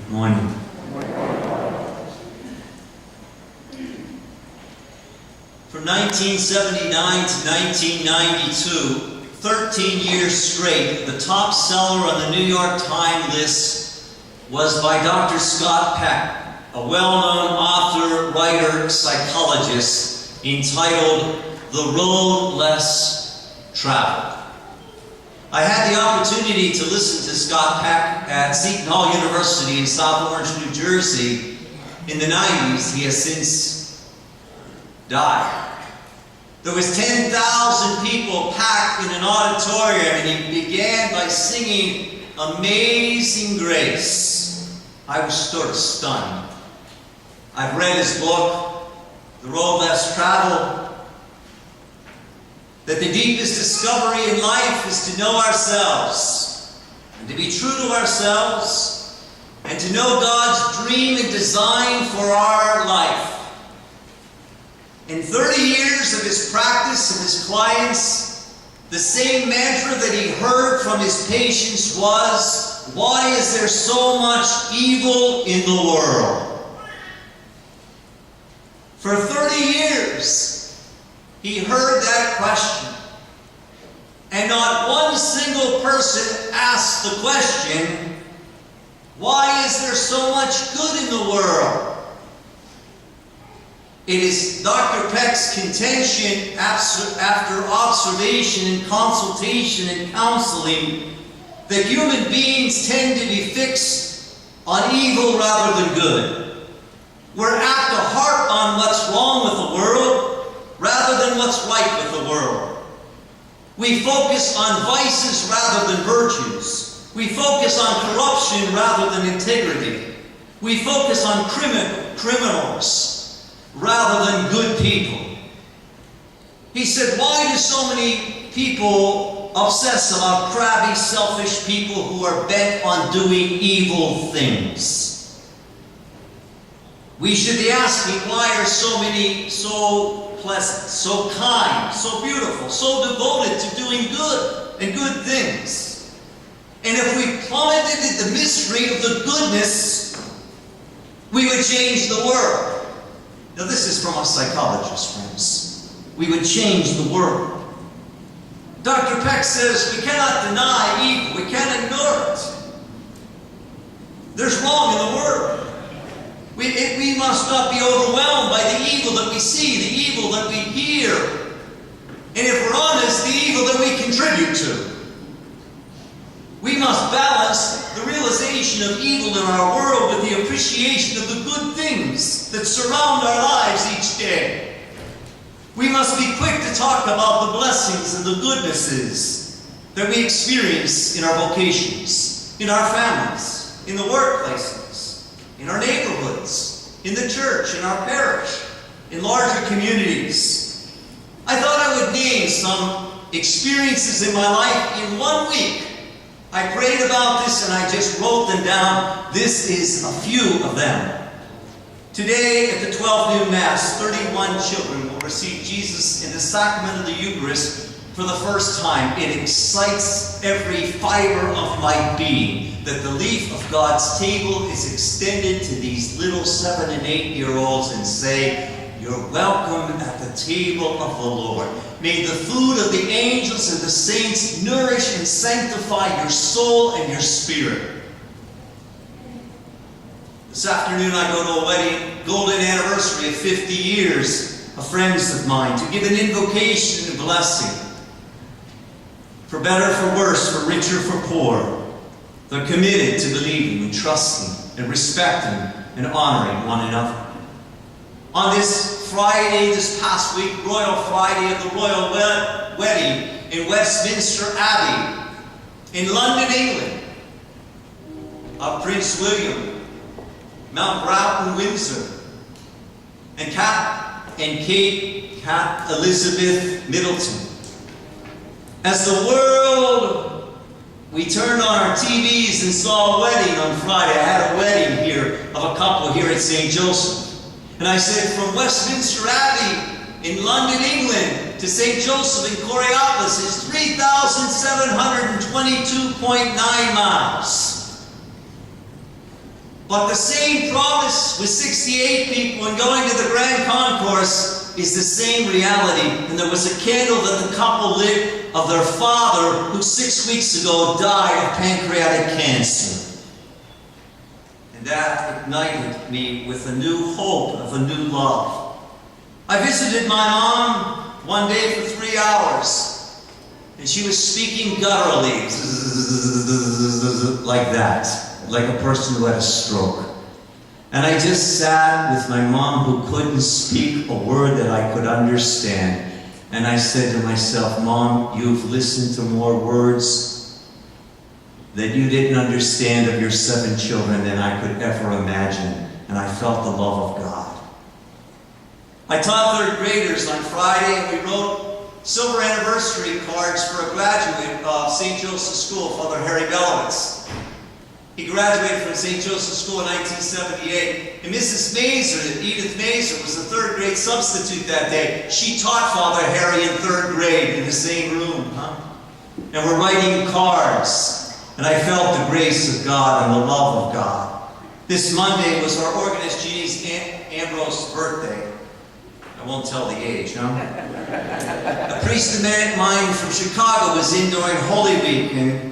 Morning. From 1979 to 1992, 13 years straight, the top seller on the New York Times list was by Dr. Scott Peck, a well-known author, writer, psychologist, entitled The Road Less Traveled. I had the opportunity to listen to Scott Peck at Seton Hall University in South Orange, New Jersey in the 90s. He has since died. There was 10,000 people packed in an auditorium, and he began by singing Amazing Grace. I was sort of stunned. I've read his book, The Road Less Traveled, that the deepest discovery in life is to know ourselves, and to be true to ourselves, and to know God's dream and design for our life. In 30 years of his practice and his clients, the same mantra that he heard from his patients was, why is there so much evil in the world? For 30 years, he heard that question. And not one single person asked the question, why is there so much good in the world? It is Dr. Peck's contention after observation and consultation and counseling that human beings tend to be fixed on evil rather than good. We're apt to harp on what's wrong with the world rather than what's right with the world. We focus on vices rather than virtues. We focus on corruption rather than integrity. We focus on criminals rather than good people. He said, why do so many people obsess about crabby, selfish people who are bent on doing evil things? We should be asking, why are so many so pleasant, so kind, so beautiful, so devoted to doing good and good things? And if we plummeted into the mystery of the goodness, we would change the world. Now this is from a psychologist, friends. We would change the world. Dr. Peck says we cannot deny evil. We can't ignore it. There's wrong in the world. We must not be overwhelmed by the evil that we see, the evil that we hear, and if we're honest, the evil that we contribute to. We must balance the realization of evil in our world with the appreciation of the good things that surround our lives each day. We must be quick to talk about the blessings and the goodnesses that we experience in our vocations, in our families, in the workplaces, in our neighborhoods, in the church, in our parish, in larger communities. I thought I would name some experiences in my life in 1 week. I prayed about this and I just wrote them down. This is a few of them. Today at the 12 noon Mass, 31 children will receive Jesus in the sacrament of the Eucharist for the first time. It excites every fiber of my being that the leaf of God's table is extended to these little 7- and 8-year-olds and say, you're welcome at the table of the Lord. May the food of the angels and the saints nourish and sanctify your soul and your spirit. This afternoon I go to a wedding, golden anniversary of 50 years of friends of mine, to give an invocation and blessing. For better, for worse, for richer, for poor. They're committed to believing and trusting and respecting and honoring one another. On this Friday, this past week, Royal Friday of the Royal Wedding in Westminster Abbey in London, England, of Prince William, Mount Broughton, Windsor, and Kate Elizabeth Middleton. As the world, we turned on our TVs and saw a wedding on Friday. I had a wedding here of a couple here at St. Joseph. And I said, from Westminster Abbey in London, England, to St. Joseph in Coriopolis is 3,722.9 miles. But the same promise with 68 people and going to the Grand Concourse is the same reality. And there was a candle that the couple lit of their father who 6 weeks ago died of pancreatic cancer. And that ignited me with a new hope of a new love. I visited my mom one day for 3 hours. And she was speaking gutturally, like that. Like a person who had a stroke. And I just sat with my mom who couldn't speak a word that I could understand. And I said to myself, Mom, you've listened to more words that you didn't understand of your 7 children than I could ever imagine. And I felt the love of God. I taught 3rd graders on Friday, and we wrote silver anniversary cards for a graduate of St. Joseph's School, Father Harry Belowitz. He graduated from St. Joseph's School in 1978. And Mrs. Mazer, Edith Mazer, was the 3rd grade substitute that day. She taught Father Harry in 3rd grade in the same room. And we're writing cards. And I felt the grace of God and the love of God. This Monday was our organist Jeannie's Ambrose's birthday. I won't tell the age, no? A priest of mine from Chicago was in during Holy Week, and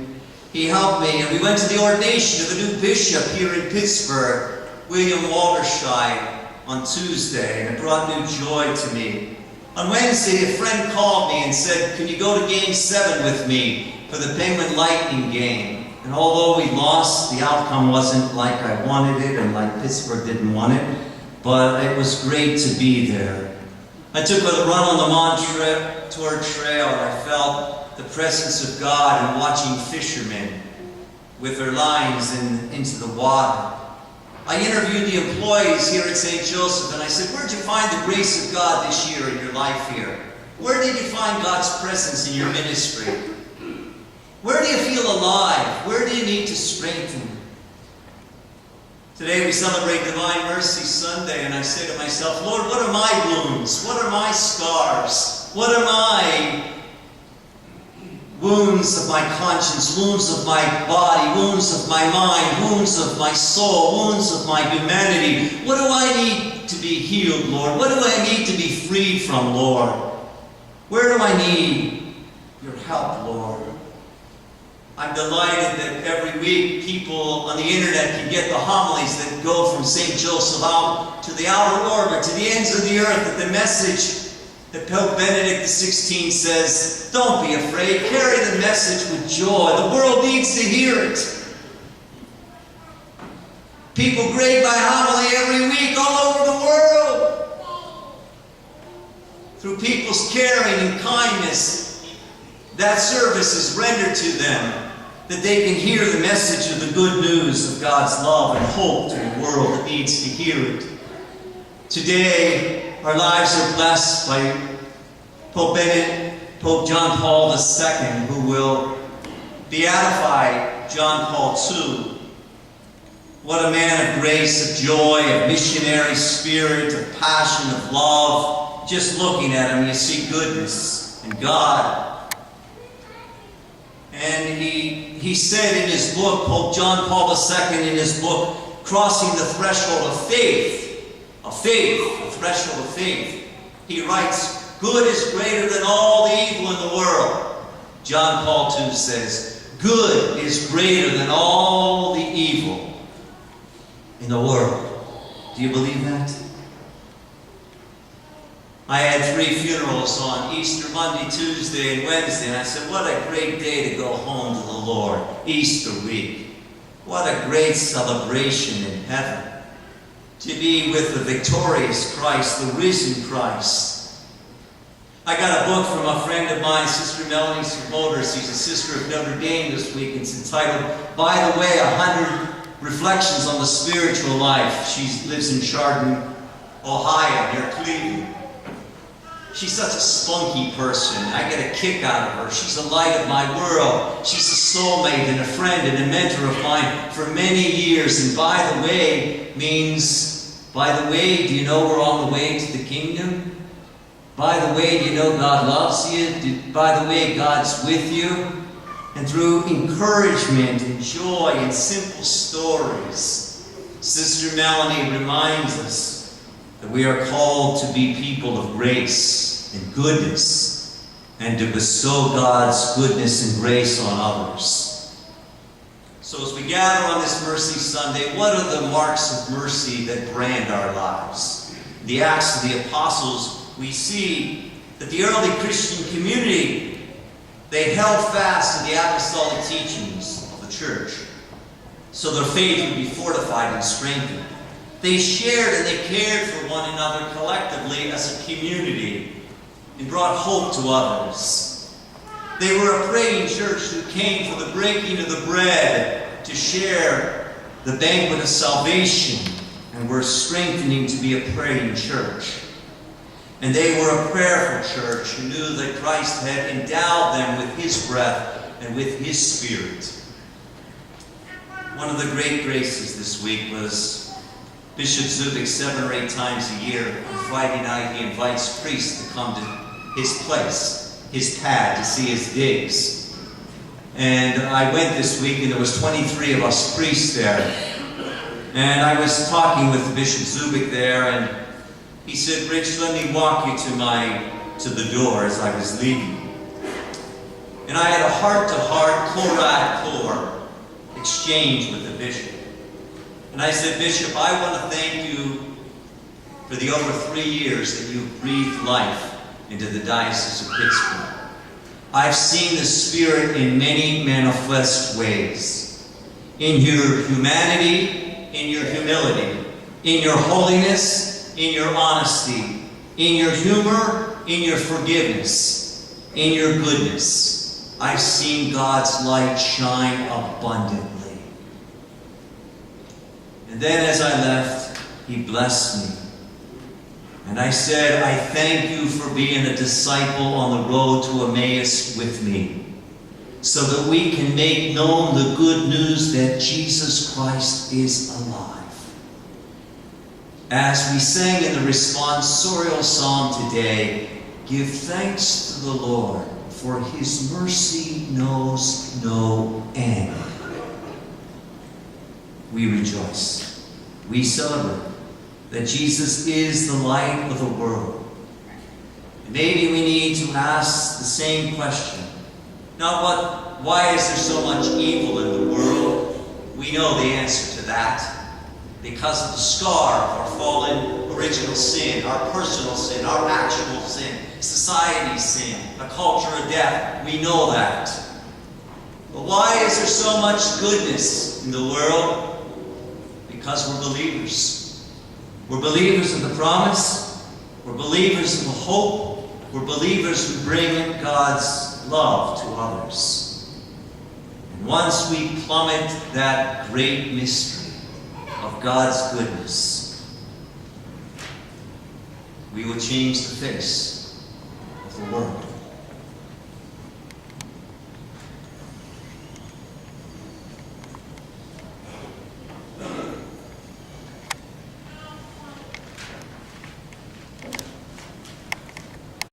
he helped me, and we went to the ordination of a new bishop here in Pittsburgh, William Walderscheid, on Tuesday, and it brought new joy to me. On Wednesday, a friend called me and said, can you go to Game 7 with me for the Penguin Lightning game? And although we lost, the outcome wasn't like I wanted it and like Pittsburgh didn't want it, but it was great to be there. I took a run on the Montour Trail, and I felt the presence of God and watching fishermen with their lines into the water. I interviewed the employees here at St. Joseph, and I said, where'd you find the grace of God this year in your life here? Where did you find God's presence in your ministry? Where do you feel alive? Where do you need to strengthen? Today we celebrate Divine Mercy Sunday, and I say to myself, Lord, what are my wounds? What are my scars? What are my wounds of my conscience, wounds of my body, wounds of my mind, wounds of my soul, wounds of my humanity? What do I need to be healed, Lord? What do I need to be freed from, Lord? Where do I need your help, Lord? I'm delighted that every week people on the internet can get the homilies that go from St. Joseph out to the outer orbit, to the ends of the earth, that the message that Pope Benedict XVI says, don't be afraid, carry the message with joy. The world needs to hear it. People grade my homily every week all over the world. Through people's caring and kindness, that service is rendered to them, that they can hear the message of the good news of God's love and hope to the world that needs to hear it. Today, our lives are blessed by Pope John Paul II, who will beatify John Paul II. What a man of grace, of joy, of missionary spirit, of passion, of love. Just looking at him, you see goodness and God. And he said in his book, Pope John Paul II, in his book, Crossing the Threshold of Faith, the threshold of faith, he writes, good is greater than all the evil in the world. John Paul II says, good is greater than all the evil in the world. Do you believe that? I had 3 funerals on Easter Monday, Tuesday, and Wednesday, and I said, what a great day to go home to the Lord, Easter week. What a great celebration in heaven. To be with the victorious Christ, the risen Christ. I got a book from a friend of mine, Sister Melanie Servotis. She's a sister of Notre Dame this week. It's entitled, by the way, 100 Reflections on the Spiritual Life. She lives in Chardon, Ohio, near Cleveland. She's such a spunky person. I get a kick out of her. She's the light of my world. She's a soulmate and a friend and a mentor of mine for many years. And by the way means, by the way, do you know we're on the way to the kingdom? By the way, do you know God loves you? By the way, God's with you? And through encouragement and joy and simple stories, Sister Melanie reminds us that we are called to be people of grace and goodness, and to bestow God's goodness and grace on others. So as we gather on this Mercy Sunday, what are the marks of mercy that brand our lives? In the Acts of the Apostles, we see that the early Christian community, they held fast to the apostolic teachings of the church, so their faith would be fortified and strengthened. They shared and they cared for one another collectively as a community and brought hope to others. They were a praying church who came for the breaking of the bread to share the banquet of salvation, and were strengthening to be a praying church. And they were a prayerful church who knew that Christ had endowed them with His breath and with His Spirit. One of the great graces this week was Bishop Zubik 7 or 8 times a year. On Friday night, he invites priests to come to his place, his pad, to see his digs. And I went this week, and there was 23 of us priests there. And I was talking with Bishop Zubik there, and he said, "Rich, let me walk you to the door," as I was leaving. And I had a heart-to-heart, cor exchange with the bishop. And I said, "Bishop, I want to thank you for the over 3 years that you've breathed life into the Diocese of Pittsburgh. I've seen the Spirit in many manifest ways. In your humanity, in your humility, in your holiness, in your honesty, in your humor, in your forgiveness, in your goodness. I've seen God's light shine abundantly." And then as I left, he blessed me. And I said, "I thank you for being a disciple on the road to Emmaus with me, so that we can make known the good news that Jesus Christ is alive." As we sang in the responsorial psalm today, "Give thanks to the Lord, for His mercy knows no end." We rejoice. We celebrate that Jesus is the light of the world. And maybe we need to ask the same question. Not why is there so much evil in the world? We know the answer to that. Because of the scar of our fallen original sin, our personal sin, our actual sin, society's sin, a culture of death. We know that. But why is there so much goodness in the world? Because we're believers. We're believers of the promise. We're believers of the hope. We're believers who bring God's love to others. And once we plummet that great mystery of God's goodness, we will change the face of the world.